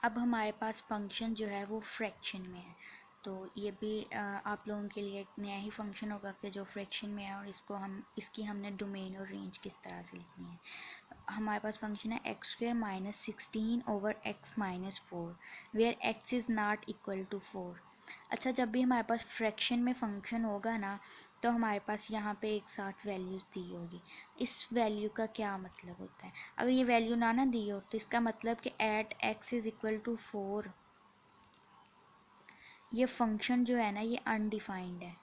अब हमारे पास फंक्शन जो है वो फ्रैक्शन में है, तो ये भी आप लोगों के लिए एक नया ही फंक्शन होगा कि जो फ्रैक्शन में है, और इसकी हमने डोमेन और रेंज किस तरह से लिखनी है। हमारे पास फंक्शन है x² - 16 / x - 4 where x is not equal to 4। अच्छा, जब भी हमारे पास फ्रैक्शन में फंक्शन होगा ना, तो हमारे पास यहाँ पे एक साथ वैल्यूज़ दी होगी। इस वैल्यू का क्या मतलब होता है? अगर ये वैल्यू ना दी हो तो इसका मतलब कि at x is equal to 4 ये फंक्शन जो है ना ये अनडिफाइंड है।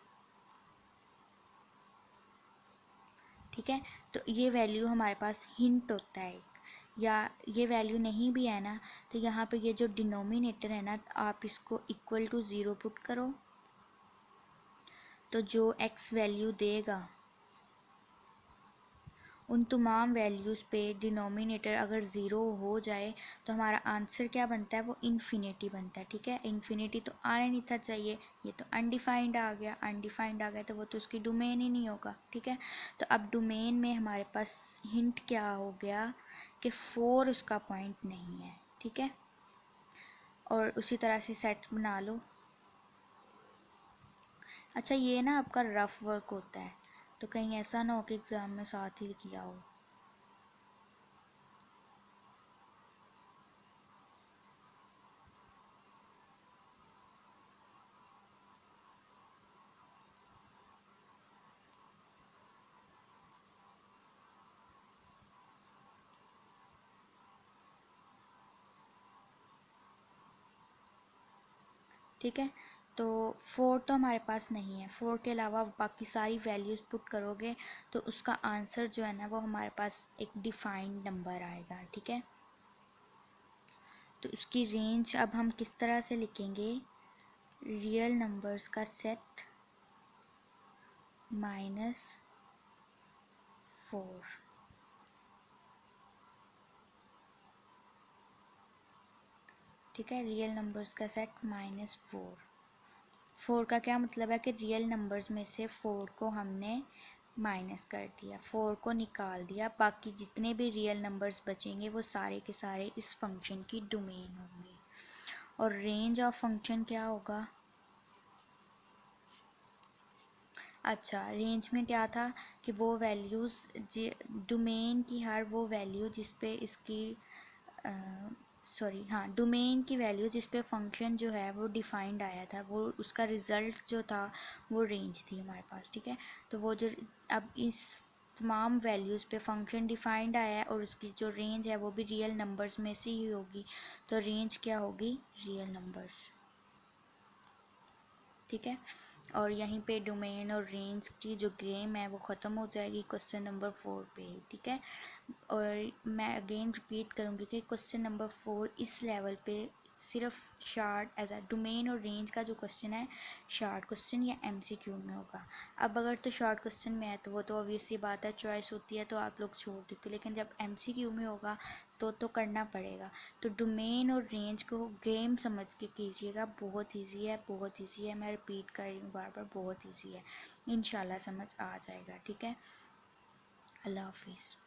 ठीक है, तो ये वैल्यू हमारे पास हिंट होता है या ये वैल्यू नहीं भी है ना, तो यहाँ पे ये जो डिनोमिनेटर है ना, आप इसको इक्वल टू 0 पुट करो, तो जो x वैल्यू देगा उन तमाम वैल्यूज़ पे डिनोमिनेटर अगर ज़ीरो हो जाए तो हमारा आंसर क्या बनता है, वो इन्फिनिटी बनता है। ठीक है, इन्फिनिटी तो आने नहीं था चाहिए, ये तो अनडिफाइंड आ गया। अनडिफाइंड आ गया तो वो तो उसकी डोमेन ही नहीं होगा। ठीक है, तो अब डोमेन में हमारे पास हिंट क्या हो गया कि 4 उसका पॉइंट नहीं है। ठीक है, और उसी तरह से सेट बना लो। अच्छा, ये ना आपका रफ वर्क होता है, तो कहीं ऐसा ना हो कि एग्ज़ाम में साथ ही किया हो। ठीक है, तो 4 तो हमारे पास नहीं है। 4 के अलावा बाकी सारी वैल्यूज़ पुट करोगे तो उसका आंसर जो है ना वो हमारे पास एक डिफाइंड नंबर आएगा। ठीक है, तो उसकी रेंज अब हम किस तरह से लिखेंगे, रियल नंबर्स का सेट -4। ठीक है, रियल नंबर्स का सेट -4। 4 का क्या मतलब है कि रियल नंबर्स में से 4 को हमने माइनस कर दिया, 4 को निकाल दिया, बाकी जितने भी रियल नंबर्स बचेंगे वो सारे के सारे इस फंक्शन की डोमेन होंगे। और रेंज ऑफ फंक्शन क्या होगा? अच्छा, रेंज में क्या था कि वो वैल्यूज़ डोमेन की हर वो वैल्यू जिस पे इसकी डोमेन की वैल्यू जिस पे फंक्शन जो है वो डिफाइंड आया था, वो उसका रिज़ल्ट जो था वो रेंज थी हमारे पास। ठीक है, तो वो जो अब इस तमाम वैल्यूज़ पे फंक्शन डिफाइंड आया है और उसकी जो रेंज है वो भी रियल नंबर्स में से ही होगी, तो रेंज क्या होगी, रियल नंबर्स। ठीक है, और यहीं पे डोमेन और रेंज की जो गेम है वो ख़त्म हो जाएगी क्वेश्चन नंबर 4 पे। ठीक है, और मैं अगेन रिपीट करूँगी कि क्वेश्चन नंबर 4 इस लेवल पे सिर्फ शार्ट एज अ डोमेन और रेंज का जो क्वेश्चन है शार्ट क्वेश्चन या एमसीक्यू में होगा। अब अगर तो शॉर्ट क्वेश्चन में है तो वो तो ऑब्वियस सी बात है, चॉइस होती है तो आप लोग छोड़ देते, लेकिन जब एमसीक्यू में होगा तो करना पड़ेगा। तो डोमेन और रेंज को गेम समझ के कीजिएगा, बहुत इजी है, बहुत इजी है। मैं रिपीट कर रही हूँ बार बार, बहुत इजी है, इंशाल्लाह समझ आ जाएगा। ठीक है, अल्लाह हाफिज़।